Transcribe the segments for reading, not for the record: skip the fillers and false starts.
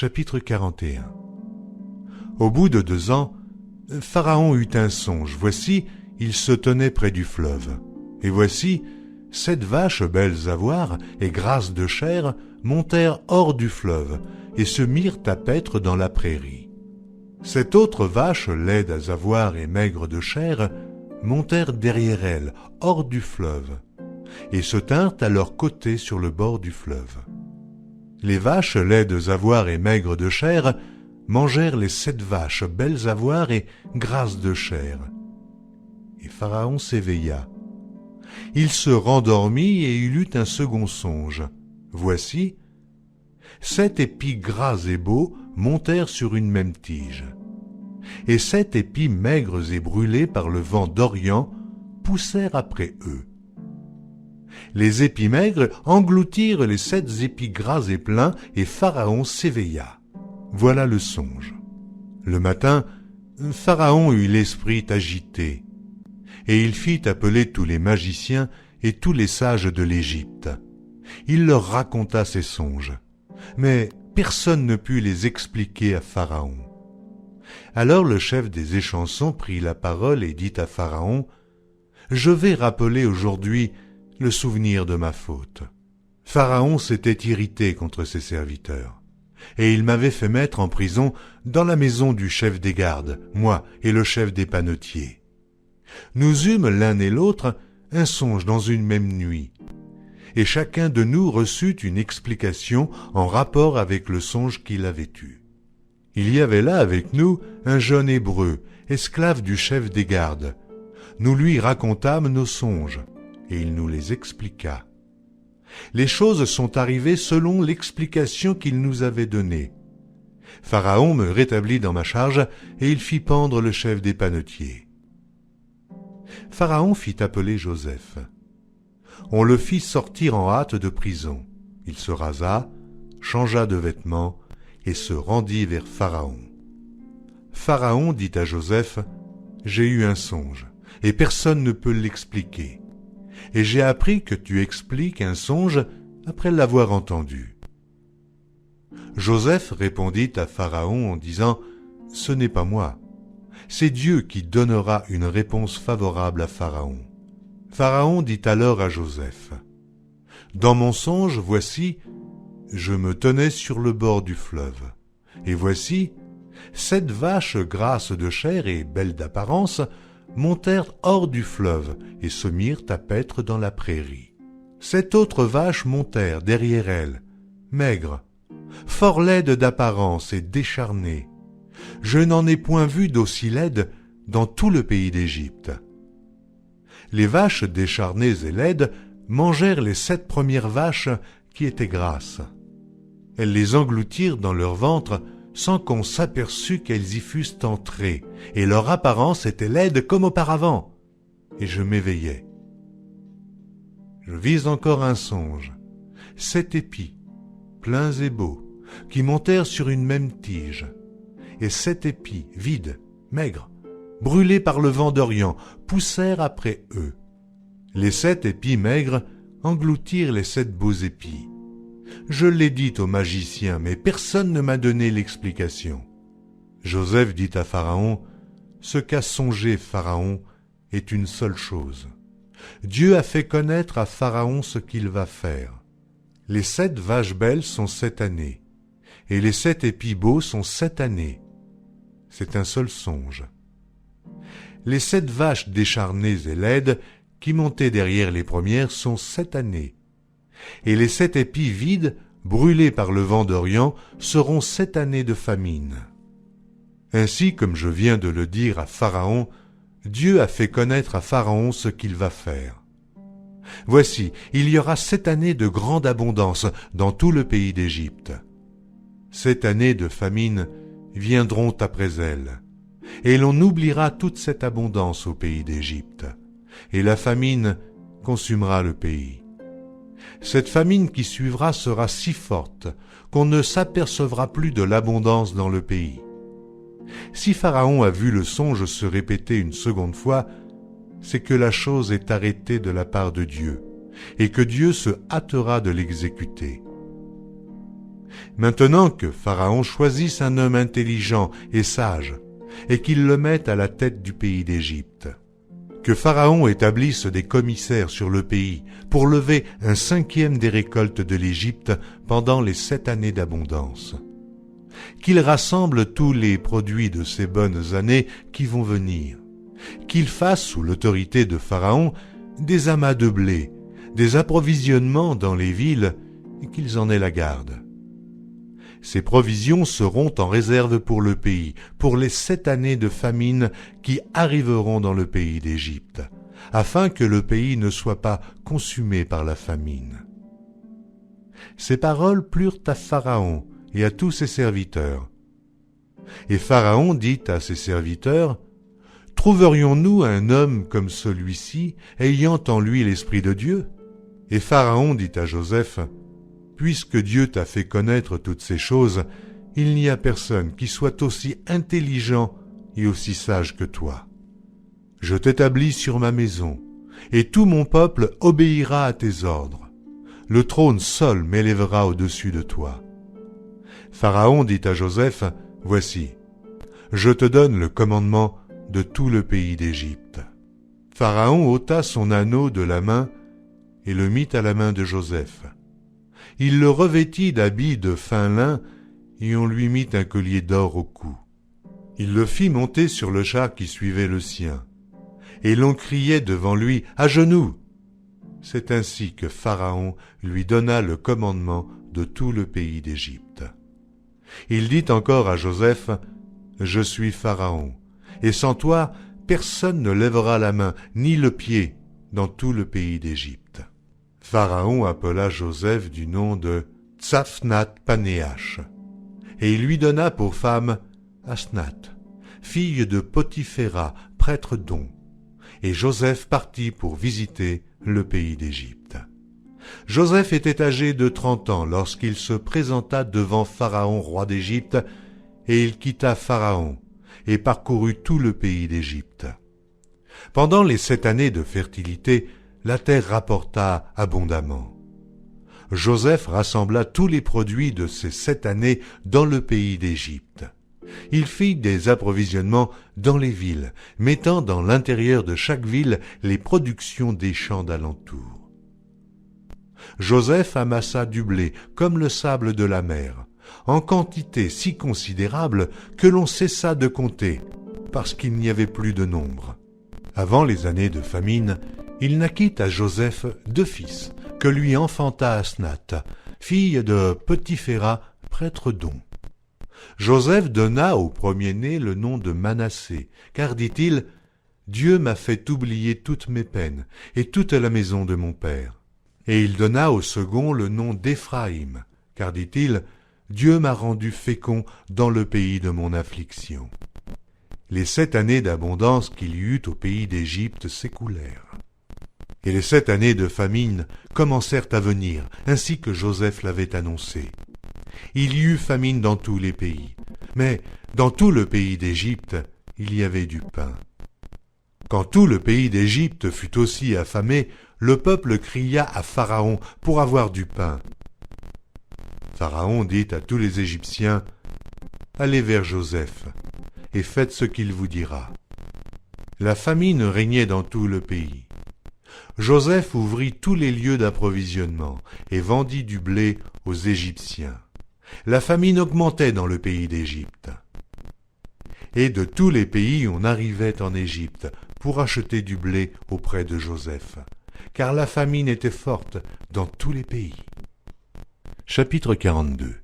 Chapitre 41. Au bout de 2 ans, Pharaon eut un songe. Voici, il se tenait près du fleuve. Et voici, 7 vaches belles à voir et grasses de chair montèrent hors du fleuve et se mirent à paître dans la prairie. 7 autres vaches laides à voir et maigres de chair montèrent derrière elles, hors du fleuve, et se tinrent à leur côté sur le bord du fleuve. Les vaches laides à voir et maigres de chair mangèrent les 7 vaches belles à voir et grasses de chair. Et Pharaon s'éveilla. Il se rendormit et il eut un second songe. Voici, 7 épis gras et beaux montèrent sur une même tige. Et 7 épis maigres et brûlés par le vent d'Orient poussèrent après eux. Les épis maigres engloutirent les 7 épis gras et pleins, et Pharaon s'éveilla. Voilà le songe. Le matin, Pharaon eut l'esprit agité, et il fit appeler tous les magiciens et tous les sages de l'Égypte. Il leur raconta ses songes, mais personne ne put les expliquer à Pharaon. Alors le chef des échansons prit la parole et dit à Pharaon, « Je vais rappeler aujourd'hui le souvenir de ma faute. » Pharaon s'était irrité contre ses serviteurs, et il m'avait fait mettre en prison dans la maison du chef des gardes, moi et le chef des panetiers. Nous eûmes l'un et l'autre un songe dans une même nuit, et chacun de nous reçut une explication en rapport avec le songe qu'il avait eu. Il y avait là avec nous un jeune Hébreu, esclave du chef des gardes. Nous lui racontâmes nos songes, et il nous les expliqua. Les choses sont arrivées selon l'explication qu'il nous avait donnée. Pharaon me rétablit dans ma charge, et il fit pendre le chef des panetiers. Pharaon fit appeler Joseph. On le fit sortir en hâte de prison. Il se rasa, changea de vêtements, et se rendit vers Pharaon. Pharaon dit à Joseph, « J'ai eu un songe, et personne ne peut l'expliquer. Et j'ai appris que tu expliques un songe après l'avoir entendu. » Joseph répondit à Pharaon en disant, « Ce n'est pas moi. C'est Dieu qui donnera une réponse favorable à Pharaon. » Pharaon dit alors à Joseph, « Dans mon songe, voici, je me tenais sur le bord du fleuve, et voici, 7 vaches grasses de chair et belles d'apparence montèrent hors du fleuve et se mirent à paître dans la prairie. 7 autres vaches montèrent derrière elles, maigres, fort laides d'apparence et décharnées. Je n'en ai point vu d'aussi laides dans tout le pays d'Égypte. Les vaches décharnées et laides mangèrent les 7 premières vaches qui étaient grasses. Elles les engloutirent dans leur ventre sans qu'on s'aperçût qu'elles y fussent entrées, et leur apparence était laide comme auparavant. Et je m'éveillai. Je vis encore un songe, 7 épis, pleins et beaux, qui montèrent sur une même tige, et 7 épis, vides, maigres, brûlés par le vent d'Orient, poussèrent après eux. Les 7 épis maigres engloutirent les 7 beaux épis. Je l'ai dit aux magiciens, mais personne ne m'a donné l'explication. Joseph dit à Pharaon, « Ce qu'a songé Pharaon est une seule chose. Dieu a fait connaître à Pharaon ce qu'il va faire. Les 7 vaches belles sont 7 années, et les 7 épis beaux sont 7 années. C'est un seul songe. Les 7 vaches décharnées et laides qui montaient derrière les premières sont 7 années. Et les 7 épis vides, brûlés par le vent d'Orient, seront 7 années de famine. Ainsi, comme je viens de le dire à Pharaon, Dieu a fait connaître à Pharaon ce qu'il va faire. Voici, il y aura 7 années de grande abondance dans tout le pays d'Égypte. 7 années de famine viendront après elles, et l'on oubliera toute cette abondance au pays d'Égypte, et la famine consumera le pays. Cette famine qui suivra sera si forte qu'on ne s'apercevra plus de l'abondance dans le pays. Si Pharaon a vu le songe se répéter une seconde fois, c'est que la chose est arrêtée de la part de Dieu, et que Dieu se hâtera de l'exécuter. Maintenant que Pharaon choisisse un homme intelligent et sage, et qu'il le mette à la tête du pays d'Égypte. Que Pharaon établisse des commissaires sur le pays pour lever 1/5 des récoltes de l'Égypte pendant les 7 années d'abondance. Qu'il rassemble tous les produits de ces bonnes années qui vont venir. Qu'il fasse, sous l'autorité de Pharaon, des amas de blé, des approvisionnements dans les villes, et qu'ils en aient la garde. Ces provisions seront en réserve pour le pays, pour les 7 années de famine qui arriveront dans le pays d'Égypte, afin que le pays ne soit pas consumé par la famine. Ces paroles plurent à Pharaon et à tous ses serviteurs. Et Pharaon dit à ses serviteurs, « Trouverions-nous un homme comme celui-ci, ayant en lui l'Esprit de Dieu ?» Et Pharaon dit à Joseph, « Puisque Dieu t'a fait connaître toutes ces choses, il n'y a personne qui soit aussi intelligent et aussi sage que toi. Je t'établis sur ma maison, et tout mon peuple obéira à tes ordres. Le trône seul m'élèvera au-dessus de toi. » Pharaon dit à Joseph, « Voici, je te donne le commandement de tout le pays d'Égypte. » Pharaon ôta son anneau de la main et le mit à la main de Joseph. Il le revêtit d'habits de fin lin et on lui mit un collier d'or au cou. Il le fit monter sur le char qui suivait le sien. Et l'on criait devant lui, « À genoux !» C'est ainsi que Pharaon lui donna le commandement de tout le pays d'Égypte. Il dit encore à Joseph, « Je suis Pharaon, et sans toi, personne ne lèvera la main ni le pied dans tout le pays d'Égypte. » Pharaon appela Joseph du nom de Tsaphnath-Panéach, et il lui donna pour femme Asnath, fille de Potiphéra, prêtre d'On. Et Joseph partit pour visiter le pays d'Égypte. Joseph était âgé de 30 ans lorsqu'il se présenta devant Pharaon, roi d'Égypte, et il quitta Pharaon et parcourut tout le pays d'Égypte. Pendant les 7 années de fertilité, la terre rapporta abondamment. Joseph rassembla tous les produits de ces 7 années dans le pays d'Égypte. Il fit des approvisionnements dans les villes, mettant dans l'intérieur de chaque ville les productions des champs d'alentour. Joseph amassa du blé comme le sable de la mer, en quantité si considérable que l'on cessa de compter, parce qu'il n'y avait plus de nombre. Avant les années de famine, il naquit à Joseph 2 fils, que lui enfanta Asnath, fille de Potiphéra, prêtre d'On. Joseph donna au premier-né le nom de Manassé, car, dit-il, « Dieu m'a fait oublier toutes mes peines et toute la maison de mon père. » Et il donna au second le nom d'Éphraïm, car, dit-il, « Dieu m'a rendu fécond dans le pays de mon affliction. » Les 7 années d'abondance qu'il y eut au pays d'Égypte s'écoulèrent. Et les 7 années de famine commencèrent à venir, ainsi que Joseph l'avait annoncé. Il y eut famine dans tous les pays, mais dans tout le pays d'Égypte, il y avait du pain. Quand tout le pays d'Égypte fut aussi affamé, le peuple cria à Pharaon pour avoir du pain. Pharaon dit à tous les Égyptiens, « Allez vers Joseph, et faites ce qu'il vous dira. » La famine régnait dans tout le pays. Joseph ouvrit tous les lieux d'approvisionnement et vendit du blé aux Égyptiens. La famine augmentait dans le pays d'Égypte. Et de tous les pays on arrivait en Égypte pour acheter du blé auprès de Joseph, car la famine était forte dans tous les pays. Chapitre 42.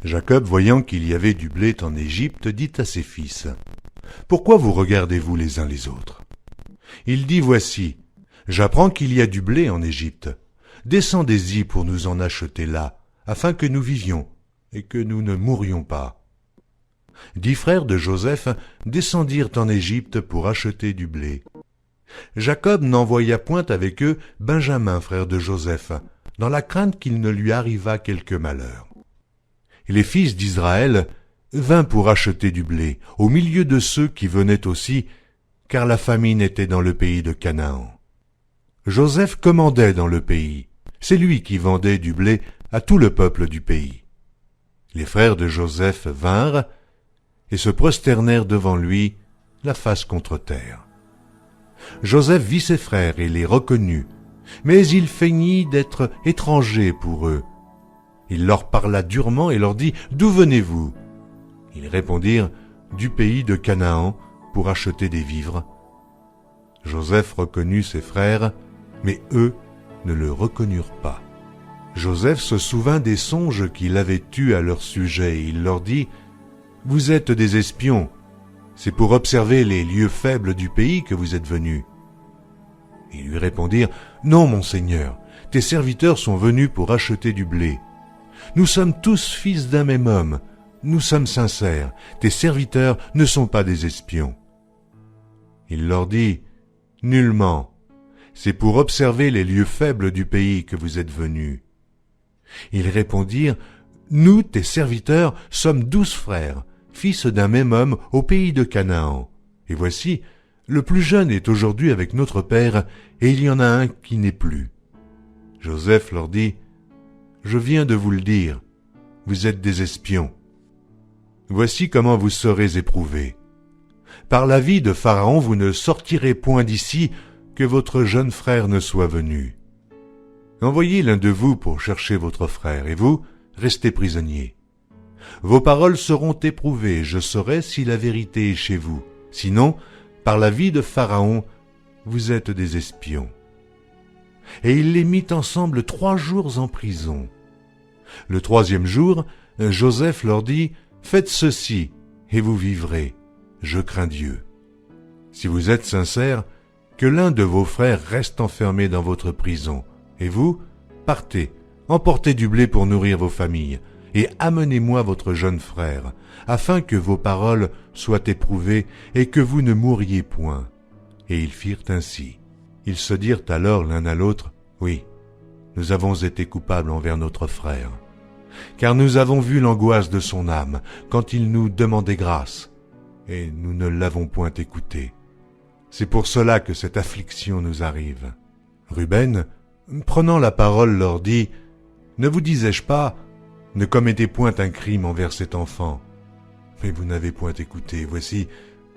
Jacob, voyant qu'il y avait du blé en Égypte, dit à ses fils, « Pourquoi vous regardez-vous les uns les autres ?» Il dit, « Voici, j'apprends qu'il y a du blé en Égypte. Descendez-y pour nous en acheter là, afin que nous vivions et que nous ne mourions pas. » 10 frères de Joseph descendirent en Égypte pour acheter du blé. Jacob n'envoya point avec eux Benjamin, frère de Joseph, dans la crainte qu'il ne lui arrivât quelque malheur. Et les fils d'Israël vinrent pour acheter du blé, au milieu de ceux qui venaient aussi, car la famine était dans le pays de Canaan. Joseph commandait dans le pays, c'est lui qui vendait du blé à tout le peuple du pays. Les frères de Joseph vinrent et se prosternèrent devant lui, la face contre terre. Joseph vit ses frères et les reconnut, mais il feignit d'être étranger pour eux. Il leur parla durement et leur dit « D'où venez-vous » Ils répondirent « Du pays de Canaan, pour acheter des vivres. » Joseph reconnut ses frères, mais eux ne le reconnurent pas. Joseph se souvint des songes qu'il avait eus à leur sujet, et il leur dit « Vous êtes des espions, c'est pour observer les lieux faibles du pays que vous êtes venus. » Ils lui répondirent « Non, mon Seigneur, tes serviteurs sont venus pour acheter du blé. Nous sommes tous fils d'un même homme, nous sommes sincères, tes serviteurs ne sont pas des espions. » Il leur dit « Nullement, c'est pour observer les lieux faibles du pays que vous êtes venus. » Ils répondirent « Nous, tes serviteurs, sommes 12 frères, fils d'un même homme au pays de Canaan. Et voici, le plus jeune est aujourd'hui avec notre père, et il y en a un qui n'est plus. » Joseph leur dit « Je viens de vous le dire, vous êtes des espions. Voici comment vous serez éprouvés. Par la vie de Pharaon, vous ne sortirez point d'ici, que votre jeune frère ne soit venu. Envoyez l'un de vous pour chercher votre frère, et vous, restez prisonniers. Vos paroles seront éprouvées, je saurai si la vérité est chez vous. Sinon, par la vie de Pharaon, vous êtes des espions. » Et il les mit ensemble 3 jours en prison. Le 3e jour, Joseph leur dit « Faites ceci, et vous vivrez. Je crains Dieu. Si vous êtes sincères, que l'un de vos frères reste enfermé dans votre prison, et vous, partez, emportez du blé pour nourrir vos familles, et amenez-moi votre jeune frère, afin que vos paroles soient éprouvées et que vous ne mouriez point. » Et ils firent ainsi. Ils se dirent alors l'un à l'autre, « Oui, nous avons été coupables envers notre frère, car nous avons vu l'angoisse de son âme quand il nous demandait grâce, et nous ne l'avons point écouté. C'est pour cela que cette affliction nous arrive. » Ruben, prenant la parole, leur dit, « Ne vous disais-je pas, ne commettez point un crime envers cet enfant. Mais vous n'avez point écouté, voici,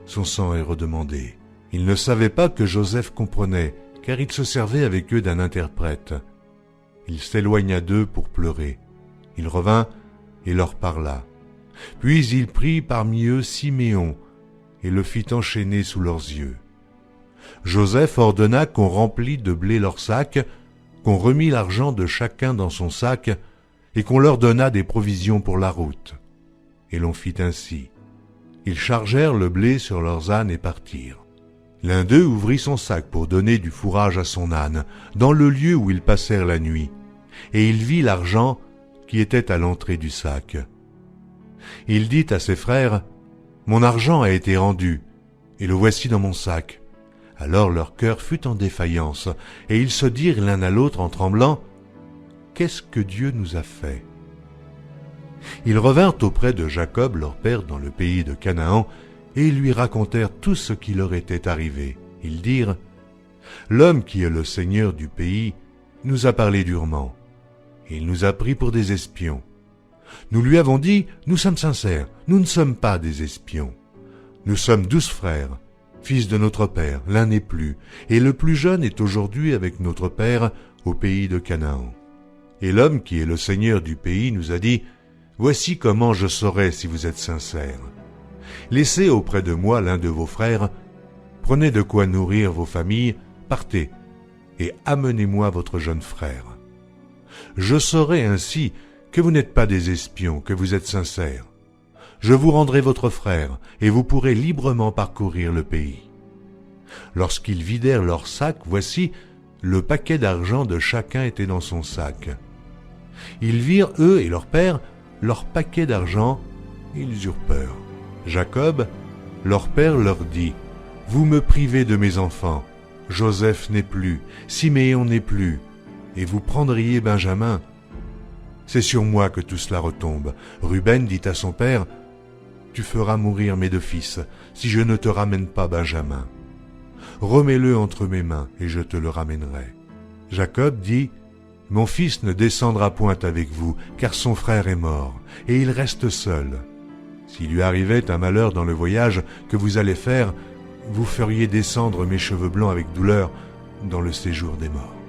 son sang est redemandé. » Ils ne savaient pas que Joseph comprenait, car il se servait avec eux d'un interprète. Il s'éloigna d'eux pour pleurer. Il revint et leur parla. Puis il prit parmi eux Siméon et le fit enchaîner sous leurs yeux. Joseph ordonna qu'on remplît de blé leurs sacs, qu'on remît l'argent de chacun dans son sac, et qu'on leur donna des provisions pour la route. Et l'on fit ainsi. Ils chargèrent le blé sur leurs ânes et partirent. L'un d'eux ouvrit son sac pour donner du fourrage à son âne, dans le lieu où ils passèrent la nuit, et il vit l'argent qui était à l'entrée du sac. Il dit à ses frères, « Mon argent a été rendu, et le voici dans mon sac. » Alors leur cœur fut en défaillance, et ils se dirent l'un à l'autre en tremblant, « Qu'est-ce que Dieu nous a fait ?» Ils revinrent auprès de Jacob, leur père, dans le pays de Canaan, et ils lui racontèrent tout ce qui leur était arrivé. Ils dirent, « L'homme qui est le seigneur du pays nous a parlé durement. Il nous a pris pour des espions. Nous lui avons dit, nous sommes sincères, nous ne sommes pas des espions. Nous sommes 12 frères, fils de notre père, l'un n'est plus, et le plus jeune est aujourd'hui avec notre père au pays de Canaan. Et l'homme qui est le seigneur du pays nous a dit, voici comment je saurai si vous êtes sincères. Laissez auprès de moi l'un de vos frères, prenez de quoi nourrir vos familles, partez, et amenez-moi votre jeune frère. Je saurai ainsi que vous n'êtes pas des espions, que vous êtes sincères. Je vous rendrai votre frère, et vous pourrez librement parcourir le pays. » Lorsqu'ils vidèrent leur sac, voici, le paquet d'argent de chacun était dans son sac. Ils virent, eux et leur père, leur paquet d'argent, et ils eurent peur. Jacob, leur père, leur dit, « Vous me privez de mes enfants. Joseph n'est plus, Siméon n'est plus, et vous prendriez Benjamin. C'est sur moi que tout cela retombe. » Ruben dit à son père, « Tu feras mourir mes 2 fils, si je ne te ramène pas Benjamin. Remets-le entre mes mains, et je te le ramènerai. » Jacob dit, Mon fils ne descendra point avec vous, car son frère est mort, et il reste seul. S'il lui arrivait un malheur dans le voyage que vous allez faire, vous feriez descendre mes cheveux blancs avec douleur dans le séjour des morts.